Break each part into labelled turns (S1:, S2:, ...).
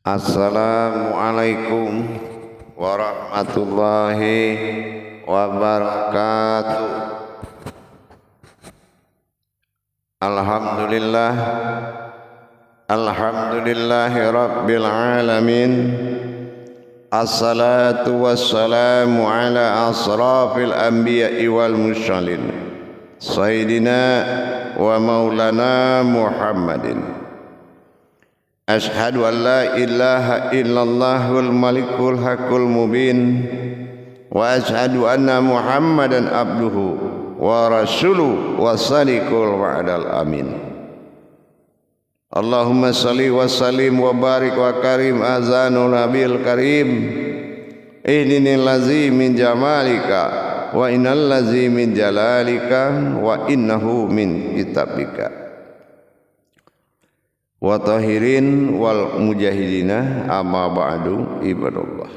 S1: Assalamualaikum warahmatullahi wabarakatuh. Alhamdulillah, alhamdulillahi rabbil alamin. Assalatu wassalamu ala asrafil anbiya'i wal mursalin Sayyidina wa maulana Muhammadin. Ashhadu an la ilaha illallahul malikul haqqul mubin wa ashhadu anna Muhammadan abduhu wa rasuluhu wa sadiqul wa'dal amin. Allahumma salli wa sallim wa barik wa karim azanul nabil karim ihdinil lazi min jamalika wa innal lazi min jalalika wa innahu min kitabika wa tahirin wal mujahidina amma ba'du ibadallah.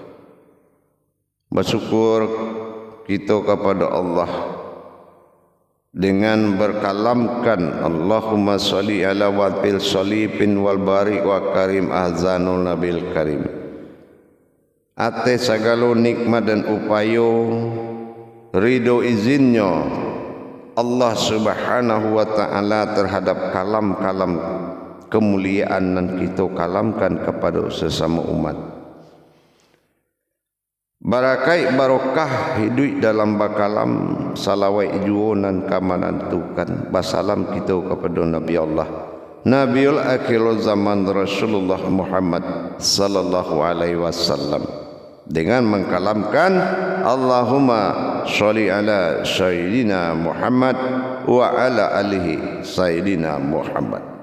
S1: Bersyukur kita kepada Allah dengan berkalamkan Allahumma sholli ala wabil sholipin wal barik wa karim ahzanul nabil karim. Atas segala nikmat dan upaya ridho izinnya Allah subhanahu wa ta'ala terhadap kalam-kalam kemuliaan yang kita kalamkan kepada sesama umat. Barakai barokah hidup dalam bakalam salawai ijuonan kamanantukan basalam kita kepada Nabi Allah Nabiul akhirul zaman Rasulullah Muhammad sallallahu alaihi wasallam dengan mengkalamkan Allahumma sholli ala sayyidina Muhammad wa ala alihi sayyidina Muhammad.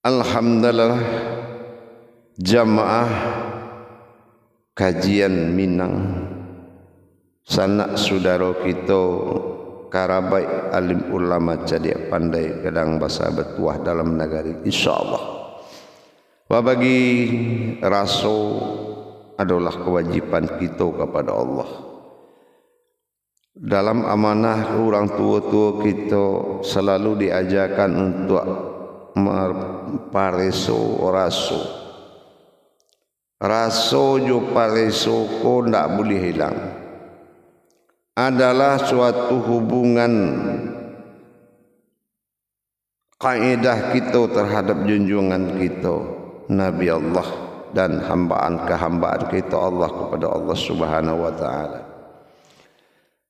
S1: Alhamdulillah jamaah kajian Minang sanak saudara kita karabai alim ulama jadi pandai kadang bahasa bertuah dalam negeri insyaallah. Wa bagi rasul adalah kewajiban kita kepada Allah. Dalam amanah orang tua-tua kita selalu diajarkan untuk pareso raso jo pareso ko ndak boleh hilang adalah suatu hubungan kaidah kita terhadap junjungan kita Nabi Allah dan hambaan-kehambaan kita Allah kepada Allah Subhanahu wa taala.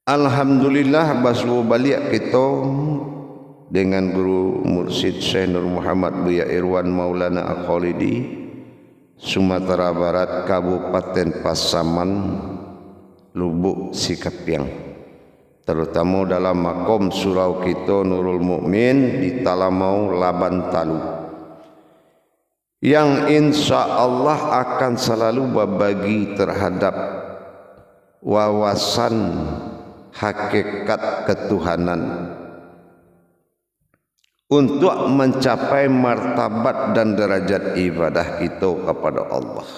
S1: Alhamdulillah basu balik kita dengan guru mursyid Syekh Nur Muhammad Buya Irwan Maulana Al-Khalidi Sumatera Barat Kabupaten Pasaman Lubuk Sikapiang, terutama dalam makom surau kita Nurul Mukmin di Talamau Laban Talu, yang insya Allah akan selalu berbagi terhadap wawasan hakikat ketuhanan untuk mencapai martabat dan derajat ibadah kita kepada Allah.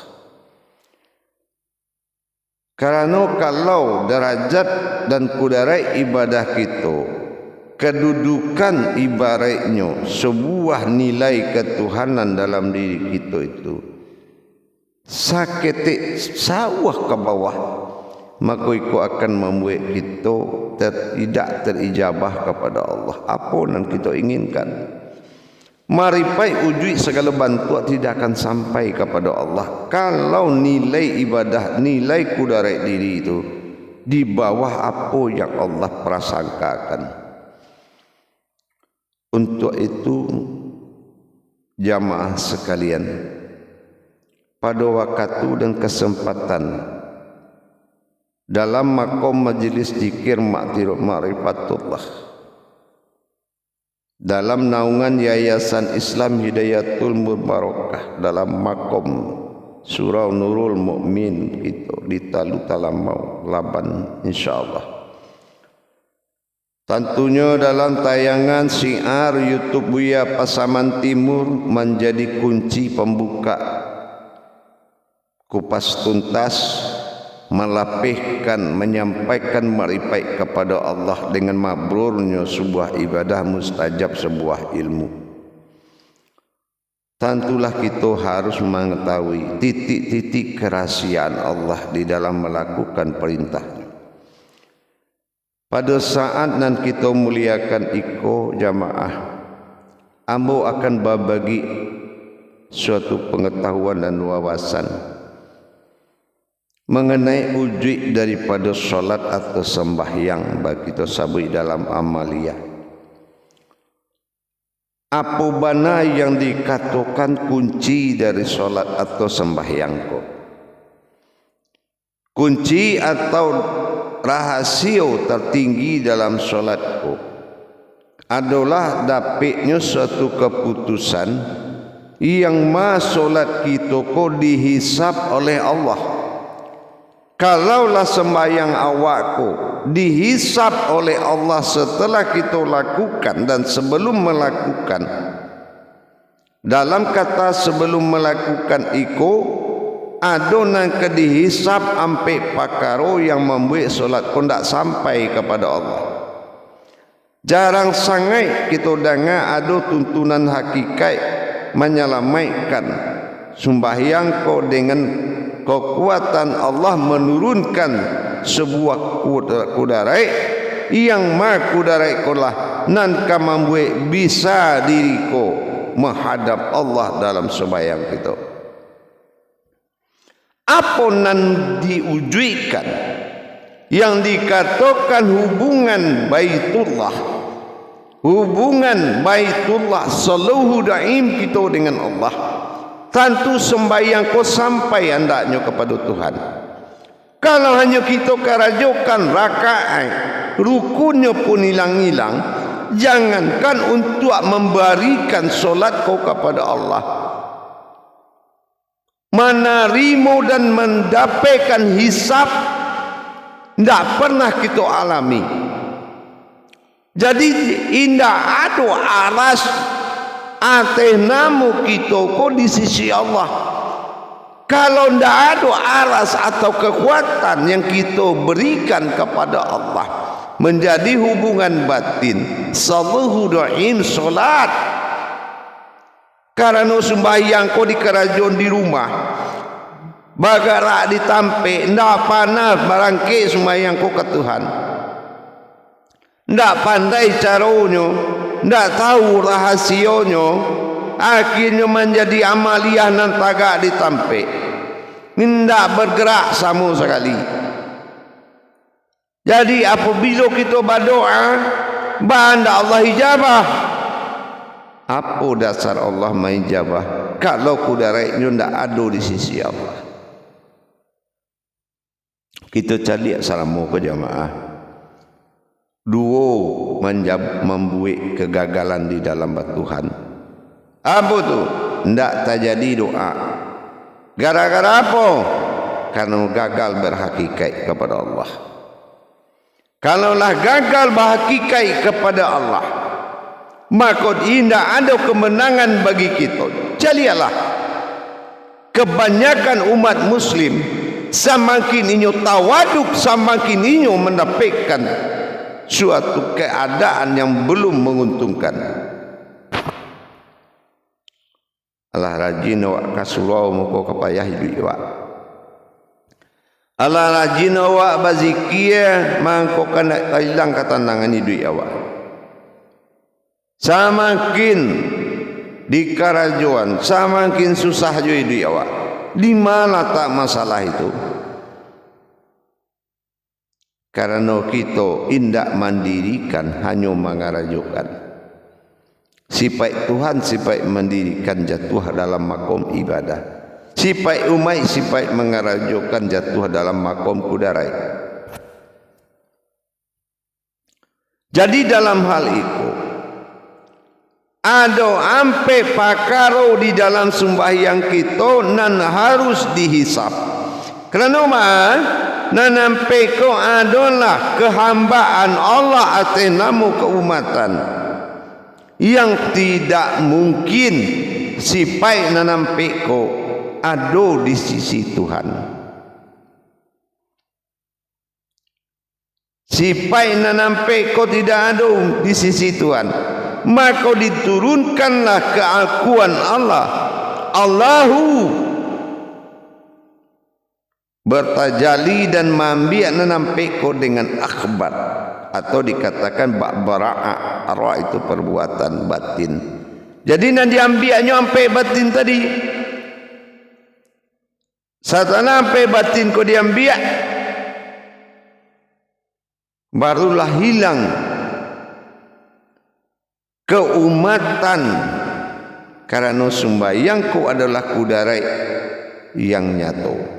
S1: Karena kalau derajat dan kudarat ibadah kita, kedudukan ibaratnya sebuah nilai ketuhanan dalam diri kita itu sakit sawah ke bawah, maka itu akan membuat kita tidak terijabah kepada Allah apa yang kita inginkan. Maripai ujui segala bantuan tidak akan sampai kepada Allah kalau nilai ibadah, nilai kudarat diri itu di bawah apa yang Allah prasangkakan. Untuk itu jamaah sekalian, pada waktu dan kesempatan dalam makom majlis zikir ma'rifatullah dalam naungan Yayasan Islam Hidayatul Mubarakah dalam makom surau Nurul Mukmin itu di Talu Talamau Laban insyaallah. Tentunya dalam tayangan siar YouTube Buya Pasaman Timur menjadi kunci pembuka kupas tuntas melapihkan, menyampaikan marifat kepada Allah dengan mabrurnya sebuah ibadah, mustajab sebuah ilmu. tentulah kita harus mengetahui titik-titik kerahasiaan Allah di dalam melakukan perintahnya. Pada saat nan kita muliakan iko jamaah, ambo akan berbagi suatu pengetahuan dan wawasan mengenai wujud daripada solat atau sembahyang bagi kita sabui dalam amalia. Apa bana yang dikatakan kunci dari solat atau sembahyang ko? Kunci atau rahasia tertinggi dalam solatku adalah dapatnya suatu keputusan yang ma solat kita ko dihisap oleh Allah. Kalaulah sembahyang awakku dihisap oleh Allah setelah kita lakukan dan sebelum melakukan, dalam kata sebelum melakukan iko ada nang dihisap ampe pakaro yang membuat solat ko ndak sampai kepada Allah. Jarang sangat kita dengar ada tuntunan hakikat menyelamatkan sembahyang ko dengan kekuatan Allah menurunkan sebuah kudarai yang ma kudarai kolah nan ka membuat bisa diriku menghadap Allah dalam sembahyang kita. Apa nan diwujudkan yang dikatakan hubungan Baitullah seluruh daim kita dengan Allah. Tentu sembahyang ko sampai hendaknya kepada Tuhan. Kalau hanya kita kerajukan rakaat, rukunnya pun hilang-hilang, jangankan untuk memberikan solat ko kepada Allah, menerima dan mendapatkan hisab tidak pernah kita alami. Jadi indah ada alas atas namu kita ko di sisi Allah. Kalau tidak ada aras atau kekuatan yang kita berikan kepada Allah, menjadi hubungan batin seluruh doain solat. Karena sembahyang ko di kerajaan di rumah, bagara ditampe, ndak panas barangke sembahyang ko ke Tuhan, ndak pandai caranya, ndak tahu rahasionya, akhirnya menjadi amaliah nan tagak ditampe, ndak bergerak sama sekali. Jadi apabila kita berdoa, banda Allah ijabah. Apa dasar Allah mengijabah kalau kudarainya ndak ada di sisi Allah? Kita cari assalamu ke jamaah. Dua membuat kegagalan di dalam Tuhan. Apa tu? Ndak terjadi doa. Gara-gara apa? Karena gagal berhakikat kepada Allah. Kalaulah gagal berhakikat kepada Allah, maka tidak ada kemenangan bagi kita. Carilah kebanyakan umat muslim semakin inyo tawaduk, semakin inyo mendapatkan suatu keadaan yang belum menguntungkan. Allah rajin awak kasulau muka kepayah hidup awak. Allah rajin awak bazikia mangko kena hilang ketenangan hidup awak. Semakin di kerajuan, semakin susah juga hidup awak. Di mana tak masalah itu? Karena kita indak mandirikan, hanya mengarajukan. Sifat Tuhan, sifat mendirikan jatuh dalam makom ibadah. Sifat umat, sifat mengarajukan jatuh dalam makom kudarai. Jadi dalam hal itu, ada ampe pakaro di dalam sembahyang kita nan harus dihisap. Kerana nan ampe ko adalah kehambaan Allah atas nama keumatan yang tidak mungkin sifat nan ampe ko ada di sisi Tuhan. Sifat nan ampe ko tidak ada di sisi Tuhan, maka diturunkanlah keakuan Allah Allahu bertajali dan mambiak nampi ko dengan akhbar, atau dikatakan bara'a. Arwah itu perbuatan batin. Jadi nan diambiaknya sampai batin tadi. Setelah sampai batin ko diambiak, barulah hilang keumatan, karena sembahyangku adalah kudarai yang nyata.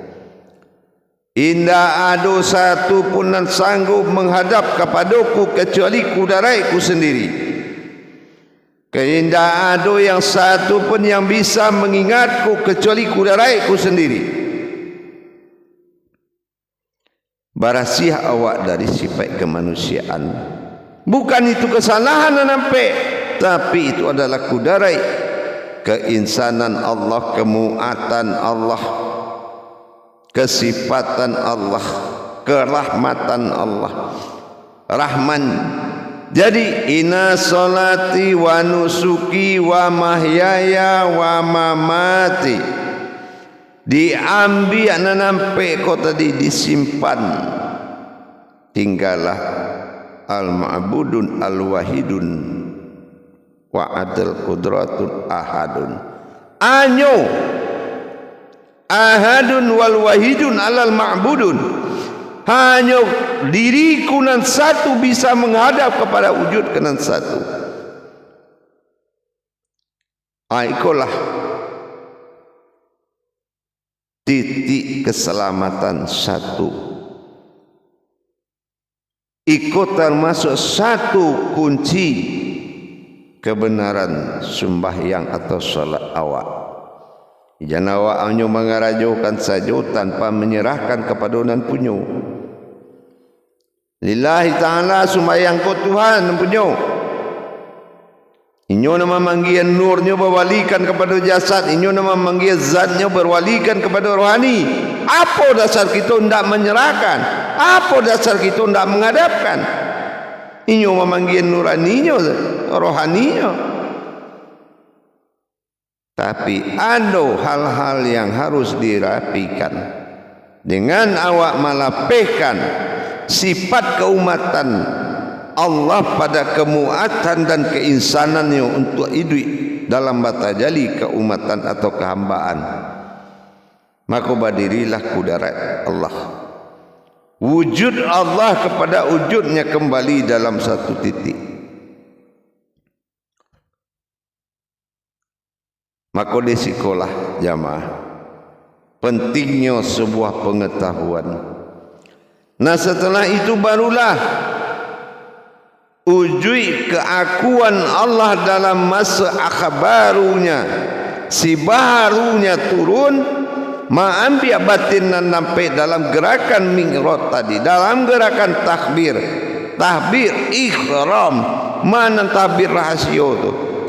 S1: Indah ada satu pun yang sanggup menghadap kepadaku kecuali kudaraiku sendiri. Indah ada yang satu pun yang bisa mengingatku kecuali kudaraiku sendiri. Barasiah awak dari sifat kemanusiaan. Bukan itu kesalahan nampak, tapi itu adalah kudarai keinsanan Allah, kemuatan Allah, kesifatan Allah, kerahmatan Allah, Rahman. Jadi inna salati wa nusuki wa mahyaya wa mamati, diambil nampai kau tadi disimpan, tinggallah al-ma'budun al-wahidun wa adal qudratun ahadun. Anyo ahadun wal wahidun alal ma'budun, hanya diriku nan satu bisa menghadap kepada wujud kenan satu. Ikolah titik keselamatan satu. Ikut termasuk satu kunci kebenaran sembahyang atau salat awak. Jangan awak hanya mengarajukan saja tanpa menyerahkan kepada nan punyo. Lillahi ta'ala sembahyang ko Tuhan punyo. Inyo nama manggil nurnya berwalikan kepada jasad, inyo nama manggil zatnya berwalikan kepada rohani. Apa dasar kita tidak menyerahkan? Apa dasar kita tidak menghadapkan? Inyo memanggil nuraninya, rohaninya. Tapi ada hal-hal yang harus dirapikan. Dengan awak melapihkan sifat keumatan Allah pada kemuatan dan keinsanannya untuk hidup dalam batajali keumatan atau kehambaan, maka berdirilah kudarat Allah. Wujud Allah kepada wujudnya kembali dalam satu titik. Maka di sekolah jamaah pentingnya sebuah pengetahuan. Nah setelah itu barulah wujud keakuan Allah dalam masa akhbarunya, si barunya turun mengambil batin dan sampai dalam gerakan mi'raj tadi, dalam gerakan takbir ihram. Mana takbir rahasio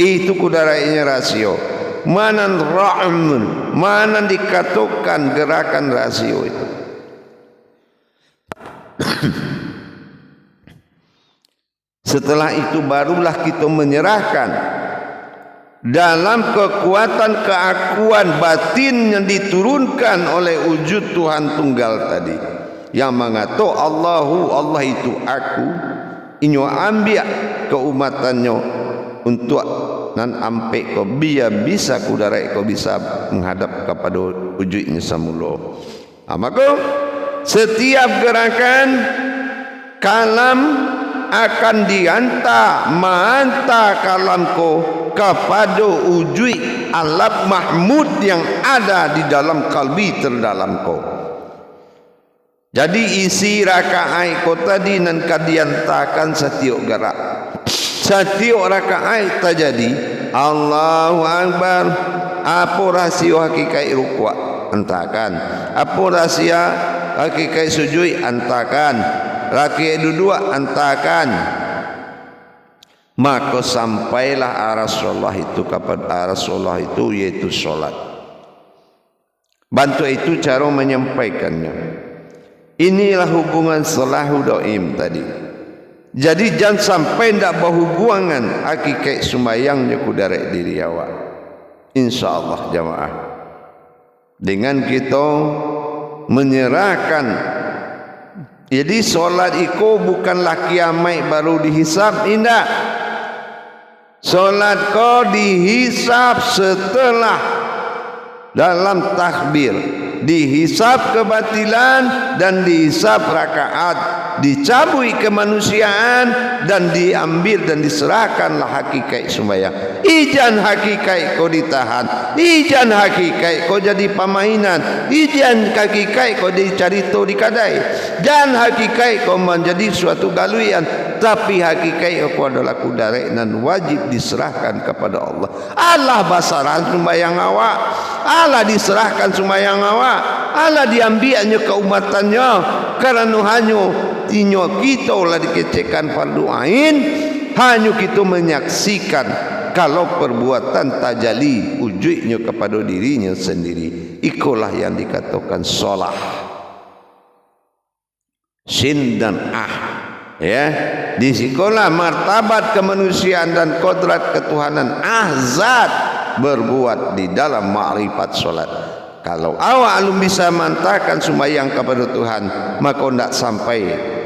S1: itu kudarainya rasio, mana ra'mun, mana dikatakan gerakan rasio itu. Setelah itu barulah kita menyerahkan dalam kekuatan keakuan batin yang diturunkan oleh wujud Tuhan tunggal tadi, yang mengatakan Allahu, Allah itu aku. Inyo ambil keumatannya untuk nan ampe ko biar bisa kudarai ko bisa menghadap kepada wujudnya semula. Maka setiap gerakan kalam akan dihantar manta kalamku kepada wujud alam mahmud yang ada di dalam kalbi terdalamku. Jadi isi rakaat ko tadi nan kadiantakan setiap gerak, setiap rakaat terjadi Allahu Akbar. Apa rahsia hakikat rukuk antakan, apa rahsia hakikat sujud antakan, rakaat dua antakan. Maka sampailah Rasulullah itu kepada Rasulullah itu, yaitu solat. Bantu itu cara menyampaikannya. Inilah hubungan salahu doim tadi. Jadi jangan sampai tidak berhubungan hakikat sembahyangnya kudarat diri awak. insyaallah jamaah. Dengan kita menyerahkan, jadi solat itu bukanlah kiamat baru dihisab, indah. Solat kau dihisab setelah dalam takbir, dihisab kebatilan dan dihisab rakaat, dicabui kemanusiaan dan diambil dan diserahkanlah hakikat sembahyang. Ijan hakikat kau ditahan, ijan hakikat kau jadi pemainan, ijan hakikat kau dicari to di kadai, dan hakikat kau menjadi suatu galuian, tapi hakikat kau adalah kudarek dan wajib diserahkan kepada Allah. Allah basaran sembahyang awak, Allah diserahkan sembahyang awak, Allah diambilnya keumatannya karena hanya tinyo kita ulah dikecekan fardu ain, hanya kita menyaksikan kalau perbuatan tajali ujuknya kepada dirinya sendiri. Ikulah yang dikatakan solah. Sin dan ya, di sekolah martabat kemanusiaan dan kodrat ketuhanan zat berbuat di dalam ma'rifat solat. Kalau awak belum bisa mantakan sembahyang kepada Tuhan, maka tidak sampai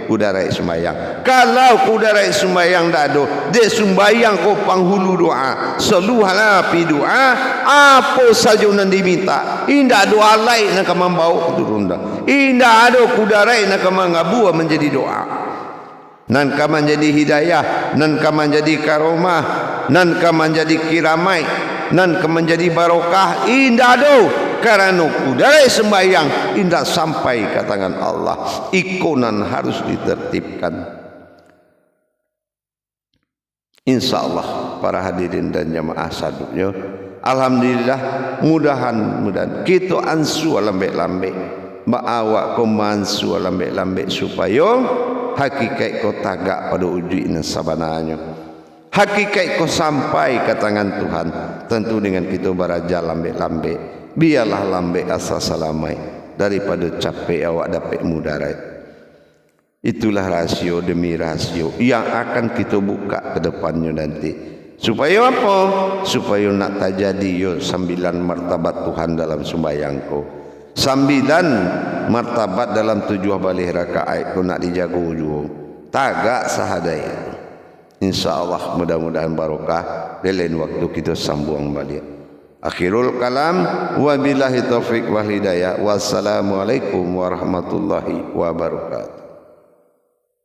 S1: kudarai sembahyang. Kalau kudarai sembahyang tak ada, dia sembahyang kau panghulu doa, seluhalah pi doa, apa saja yang diminta. Indah doa lain nak membawa turun dah. Indah ada kudarai nak mengabu menjadi doa. Nan kaman jadi hidayah, nan kaman jadi karomah, nan kaman jadi kiramai, nan kaman jadi barokah. Indah do. Karena kudarai sembahyang indah sampai ke tangan Allah, ikonan harus ditertibkan. Insyaallah para hadirin dan jamaah saduknya, alhamdulillah mudahan kita ansu lambe-lambe, mbak awak ko mansu lambe-lambe supaya hakikat ko tagak pada ujung sabananya. Hakikat ko sampai ke tangan Tuhan, tentu dengan kita beraja lambe-lambe. Biarlah lambe asa salamai daripada capek awak dapat mudarat. Itulah rasio demi rasio yang akan kita buka ke depannya nanti. Supaya apa? Supaya nak terjadi yo 9 martabat Tuhan dalam sembahyangku, 9 martabat dalam 7 balik rakaat ku nak dijaga juga. Tagak sahadai. InsyaAllah mudah-mudahan barokah. Di lain waktu kita sambung balik. Akhirul kalam, wabillahi taufiq wal hidayah. Wassalamualaikum warahmatullahi wabarakatuh.